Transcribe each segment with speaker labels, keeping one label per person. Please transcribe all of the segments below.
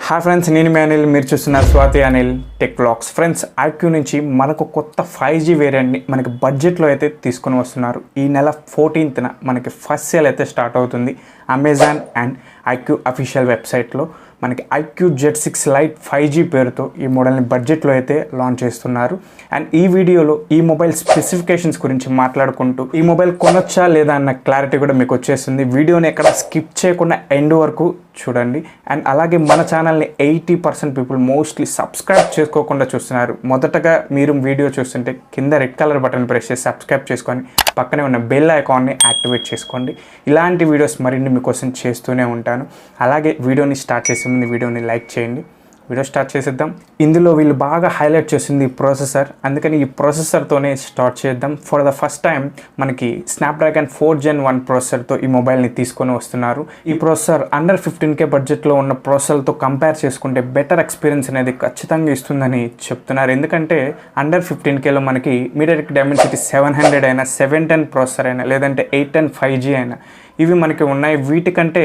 Speaker 1: Hi friends, నేను మీ అనిల్. మీరు చూస్తున్నారు Swathi Anil tech vlogs. Friends, iQOO నుంచి మనకు కొత్త 5G వేరియంట్ని మనకి బడ్జెట్లో అయితే తీసుకొని వస్తున్నారు. ఈ నెల 14th మనకి ఫస్ట్ సేల్ అయితే స్టార్ట్ అవుతుంది. అమెజాన్ అండ్ iQOO అఫీషియల్ వెబ్సైట్లో మనకి iQOO Z6 Lite 5G పేరుతో ఈ మోడల్ని బడ్జెట్లో అయితే లాంచ్ చేస్తున్నారు. అండ్ ఈ వీడియోలో ఈ మొబైల్ స్పెసిఫికేషన్స్ గురించి మాట్లాడుకుంటూ ఈ మొబైల్ కొనొచ్చా లేదా అన్న క్లారిటీ కూడా మీకు వచ్చేస్తుంది. వీడియోని ఎక్కడ స్కిప్ చేయకుండా ఎండ్ వరకు చూడండి. అండ్ అలాగే మన ఛానల్ని 80% పీపుల్ మోస్ట్లీ సబ్స్క్రైబ్ చేసుకోకుండా చూస్తున్నారు. మొదటగా మీరు వీడియో చూస్తుంటే కింద రెడ్ కలర్ బటన్ ప్రెస్ చేసి సబ్స్క్రైబ్ చేసుకొని పక్కనే ఉన్న బెల్ ఐకాన్ని యాక్టివేట్ చేసుకోండి. ఇలాంటి వీడియోస్ మరిన్ని మీకోసం చేస్తూనే ఉంటాను. అలాగే వీడియోని స్టార్ట్ చేసే ముందు వీడియోని లైక్ చేయండి. వీడియో స్టార్ట్ చేసేద్దాం. ఇందులో వీళ్ళు బాగా హైలైట్ చేసింది ప్రాసెసర్, అందుకని ఈ ప్రాసెసర్తోనే స్టార్ట్ చేద్దాం. ఫర్ ద ఫస్ట్ టైం మనకి స్నాప్డ్రాగన్ 4 Gen 1 ప్రాసెసర్తో ఈ మొబైల్ని తీసుకొని వస్తున్నారు. ఈ ప్రాసెసర్ అండర్ 15K బడ్జెట్లో ఉన్న ప్రాసెసర్తో కంపేర్ చేసుకుంటే బెటర్ ఎక్స్పీరియన్స్ అనేది ఖచ్చితంగా ఇస్తుందని చెప్తున్నారు. ఎందుకంటే అండర్ 15Kలో మనకి మీడియాటెక్ డైమెన్సిటీ 700 అయినా, 710 ప్రాసెసర్ అయినా, లేదంటే 810 5G అయినా ఇవి మనకి ఉన్నాయి. వీటికంటే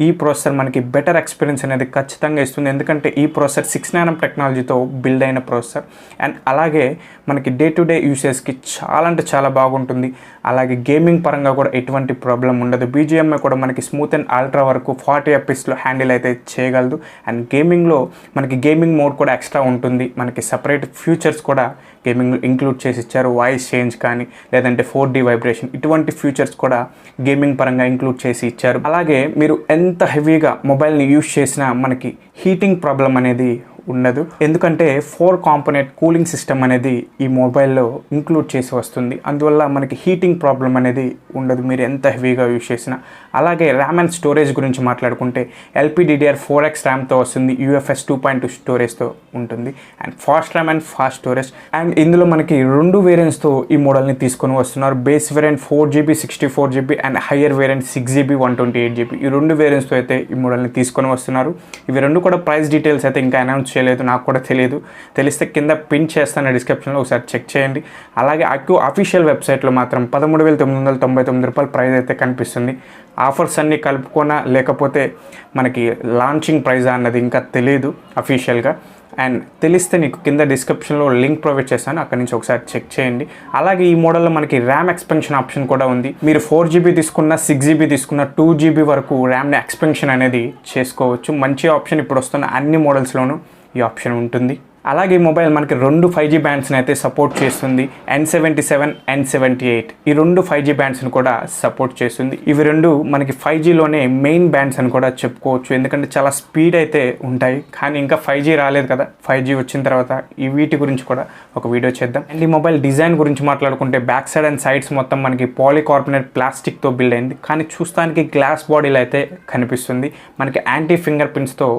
Speaker 1: ఈ ప్రాసెసర్ మనకి బెటర్ ఎక్స్పీరియన్స్ అనేది ఖచ్చితంగా ఇస్తుంది. ఎందుకంటే ఈ ప్రాసెసర్ 6 nm టెక్నాలజీతో బిల్డ్ అయిన ప్రాసెసర్. అండ్ అలాగే మనకి డే టు డే యూసేజ్కి చాలా అంటే చాలా బాగుంటుంది. అలాగే గేమింగ్ పరంగా కూడా ఎటువంటి ప్రాబ్లం ఉండదు. BGMI కూడా మనకి స్మూత్ అండ్ అల్ట్రా వరకు 40 fpsలో హ్యాండిల్ అయితే చేయగలదు. అండ్ గేమింగ్లో మనకి గేమింగ్ మోడ్ కూడా ఎక్స్ట్రా ఉంటుంది. మనకి సపరేట్ ఫ్యూచర్స్ కూడా గేమింగ్లో ఇంక్లూడ్ చేసి ఇచ్చారు. వాయిస్ చేంజ్ కానీ, లేదంటే 4D వైబ్రేషన్, ఇటువంటి ఫ్యూచర్స్ కూడా గేమింగ్ పరంగా ఇంక్లూడ్ చేసి ఇచ్చారు. అలాగే మీరు ఎంత హెవీగా మొబైల్ని యూజ్ చేసినా మనకి హీటింగ్ ప్రాబ్లం అనేది ఉండదు. ఎందుకంటే 4 కాంపోనెంట్ కూలింగ్ సిస్టమ్ అనేది ఈ మొబైల్లో ఇంక్లూడ్ చేసి వస్తుంది. అందువల్ల మనకి హీటింగ్ ప్రాబ్లం అనేది ఉండదు మీరు ఎంత హెవీగా యూజ్ చేసినా. అలాగే ర్యామ్ అండ్ స్టోరేజ్ గురించి మాట్లాడుకుంటే LPDDR4X ర్యామ్తో వస్తుంది. UFS 2.2 స్టోరేజ్తో ఉంటుంది. And fast RAM and fast storage. And ఇందులో మనకి 2 వేరియంట్స్తో ఈ మోడల్ని తీసుకొని వస్తున్నారు. Base variant 4GB 64GB and higher variant 6GB 128GB. ఈ 2 వేరియంట్స్తో అయితే ఈ మోడల్ని తీసుకొని వస్తున్నారు. ఇవి 2 కూడా ప్రైస్ డీటెయిల్స్ అయితే ఇంకా అనౌన్స్ చేయలేదు, నాకు కూడా తెలియదు. తెలిస్తే కింద పిన్ చేస్తాను డిస్క్రిప్షన్లో, ఒకసారి చెక్ చేయండి. అలాగే iQOO అఫీషియల్ వెబ్సైట్లో మాత్రం 13,999 రూపాయల ప్రైస్ అయితే కనిపిస్తుంది. ఆఫర్స్ అన్నీ కలుపుకోనా లేకపోతే మనకి లాంచింగ్ ప్రైజా అన్నది ఇంకా తెలియదు అఫీషియల్గా. అండ్ తెలిస్తే నీకు కింద డిస్క్రిప్షన్లో లింక్ ప్రొవైడ్ చేస్తాను, అక్కడి నుంచి ఒకసారి చెక్ చేయండి. అలాగే ఈ మోడల్లో మనకి ర్యామ్ ఎక్స్పెన్షన్ ఆప్షన్ కూడా ఉంది. మీరు 4GB తీసుకున్న, 6GB తీసుకున్న, 2GB వరకు ర్యామ్ని ఎక్స్పెన్షన్ అనేది చేసుకోవచ్చు. మంచి ఆప్షన్. ఇప్పుడు వస్తున్న అన్ని మోడల్స్లోనూ ఈ ఆప్షన్ ఉంటుంది. అలాగే ఈ మొబైల్ మనకి 2 5G బ్యాండ్స్ని అయితే సపోర్ట్ చేస్తుంది. N77, N78 ఈ 2 5G బ్యాండ్స్ని కూడా సపోర్ట్ చేస్తుంది. ఇవి 2 మనకి 5Gలోనే మెయిన్ బ్యాండ్స్ అని కూడా చెప్పుకోవచ్చు. ఎందుకంటే చాలా స్పీడ్ అయితే ఉంటాయి. కానీ ఇంకా 5G రాలేదు కదా, 5G వచ్చిన తర్వాత ఈ వీటి గురించి కూడా ఒక వీడియో చేద్దాం. అండ్ ఈ మొబైల్ డిజైన్ గురించి మాట్లాడుకుంటే బ్యాక్ సైడ్ అండ్ సైడ్స్ మొత్తం మనకి పాలీకార్బోనేట్ ప్లాస్టిక్తో బిల్డ్ అయింది. కానీ చూస్తానికి గ్లాస్ బాడీలో అయితే కనిపిస్తుంది. మనకి యాంటీ ఫింగర్ ప్రింట్స్తో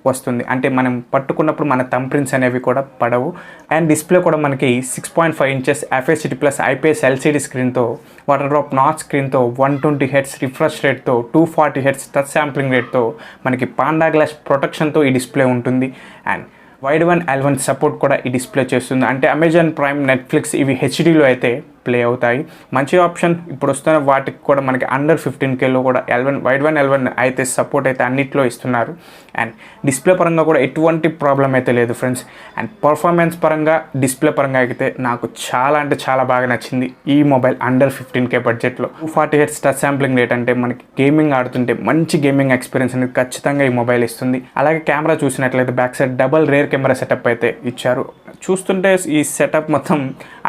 Speaker 1: వస్తుంది. అంటే మనం పట్టుకున్నప్పుడు మన థంబ్ ప్రింట్స్ అనేవి కూడా పడవు. అండ్ డిస్ప్లే కూడా మనకి 6.5 inches FHD+ IPS LCD స్క్రీన్తో, వాటర్ డ్రాప్ నాచ్ స్క్రీన్తో, 120 Hz రిఫ్రెష్ రేట్తో, 240 Hz టచ్ శాంప్లింగ్ రేట్తో, మనకి పాండా గ్లాస్ ప్రొటెక్షన్తో ఈ డిస్ప్లే ఉంటుంది. And wide one L1 support కూడా ఈ డిస్ప్లే చేస్తుంది. అంటే అమెజాన్ ప్రైమ్, నెట్ఫ్లిక్స్ ఇవి హెచ్డీలో అయితే ప్లే అవుతాయి. మంచి ఆప్షన్. ఇప్పుడు వస్తున్న వాటికి కూడా మనకి అండర్ 15Kలో కూడా వైడ్ వన్ L1 అయితే సపోర్ట్ అయితే అన్నిట్లో iస్తున్నారు. అండ్ డిస్ప్లే పరంగా కూడా ఎటువంటి ప్రాబ్లం అయితే లేదు ఫ్రెండ్స్. అండ్ పర్ఫార్మెన్స్ పరంగా, డిస్ప్లే పరంగా అయితే నాకు చాలా అంటే చాలా బాగా నచ్చింది ఈ మొబైల్ అండర్ 15K బడ్జెట్లో. 240 Hz టచ్ శాంప్లింగ్ రేట్ అంటే మనకి గేమింగ్ ఆడుతుంటే మంచి గేమింగ్ ఎక్స్పీరియన్స్ అనేది ఖచ్చితంగా ఈ మొబైల్ ఇస్తుంది. అలాగే కెమెరా చూసినట్లయితే back side double rear camera setup అయితే ఇచ్చారు. చూస్తుంటే ఈ సెటప్ మొత్తం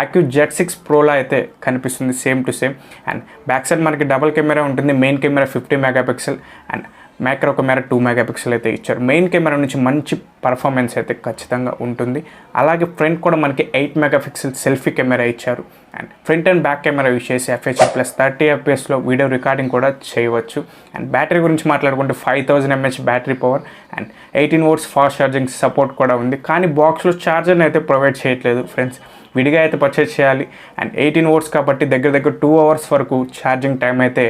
Speaker 1: iQOO Z6 Proలో అయితే కనిపిస్తుంది, same to same. And back side మనకి డబల్ కెమెరా ఉంటుంది. Main camera 50 MP and micro camera 2 MP అయితే ఇచ్చారు. మెయిన్ కెమెరా నుంచి మంచి పర్ఫార్మెన్స్ అయితే ఖచ్చితంగా ఉంటుంది. అలాగే ఫ్రంట్ కూడా మనకి 8 MP సెల్ఫీ కెమెరా ఇచ్చారు. And front and back camera use చేసి FHD+ 30 fpsలో వీడియో రికార్డింగ్ కూడా చేయవచ్చు. అండ్ బ్యాటరీ గురించి మాట్లాడుకుంటే 5000 mAh battery power and 18 volts fast charging support కూడా ఉంది. కానీ బాక్స్లో ఛార్జర్ని అయితే ప్రొవైడ్ చేయట్లేదు ఫ్రెండ్స్, విడిగా అయితే పర్చేస్ చేయాలి. అండ్ 18 volts కాబట్టి దగ్గర 2 hours వరకు ఛార్జింగ్ టైం అయితే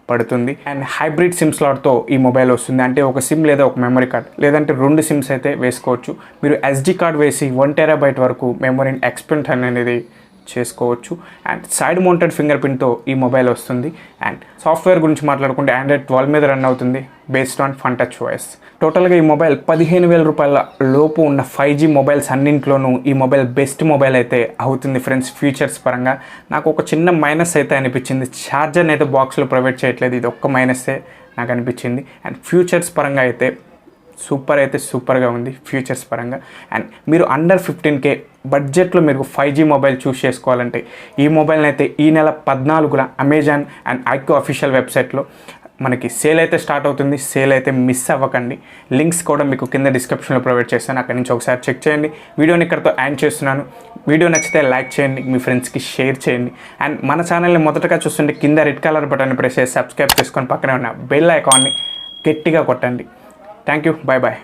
Speaker 1: పడుతుంది. అండ్ హైబ్రిడ్ సిమ్ స్లాట్తో ఈ మొబైల్ వస్తుంది. అంటే ఒక సిమ్ లేదా ఒక మెమరీ కార్డ్, లేదంటే 2 సిమ్స్ అయితే వేసుకోవచ్చు. మీరు SD కార్డ్ వేసి 1 TB వరకు మెమరీని ఎక్స్పెండ్ అనేది చేసుకోవచ్చు. అండ్ సైడ్ మౌంటెడ్ ఫింగర్ ప్రింట్తో ఈ మొబైల్ వస్తుంది. అండ్ సాఫ్ట్వేర్ గురించి మాట్లాడుకుంటే ఆండ్రాయిడ్ 12 మీద రన్ అవుతుంది based on fun touch voice. టోటల్గా ఈ మొబైల్ 15,000 రూపాయల లోపు ఉన్న 5G మొబైల్స్ అన్నింట్లోనూ ఈ మొబైల్ బెస్ట్ మొబైల్ అయితే అవుతుంది ఫ్రెండ్స్. ఫీచర్స్ పరంగా నాకు ఒక చిన్న మైనస్ అయితే అనిపించింది, ఛార్జర్ని అయితే బాక్స్లో ప్రొవైడ్ చేయట్లేదు, ఇది ఒక్క మైనస్సే నాకు అనిపించింది. అండ్ ఫ్యూచర్స్ పరంగా అయితే సూపర్గా ఉంది ఫ్యూచర్స్ పరంగా. అండ్ మీరు అండర్ 15K బడ్జెట్లో మీరు 5G మొబైల్ చూస్ చేసుకోవాలంటే ఈ మొబైల్ని అయితే ఈ నెల 14న అమెజాన్ అండ్ iQOO అఫీషియల్ వెబ్సైట్లో మనకి సేల్ అయితే స్టార్ట్ అవుతుంది. సేల్ అయితే మిస్ అవ్వకండి. లింక్స్ కూడా మీకు కింద డిస్క్రిప్షన్లో ప్రొవైడ్ చేస్తాను, అక్కడి నుంచి ఒకసారి చెక్ చేయండి. వీడియోని ఇక్కడతో ఎండ్ చేస్తున్నాను. వీడియో నచ్చితే లైక్ చేయండి, మీ ఫ్రెండ్స్కి షేర్ చేయండి. అండ్ మన ఛానల్ని మొదటగా చూస్తుంటే కింద రెడ్ కలర్ బటన్ ప్రెస్ చేసి సబ్స్క్రైబ్ చేసుకొని పక్కనే ఉన్న బెల్ ఐకాన్ని గట్టిగా కొట్టండి. Thank you, bye bye.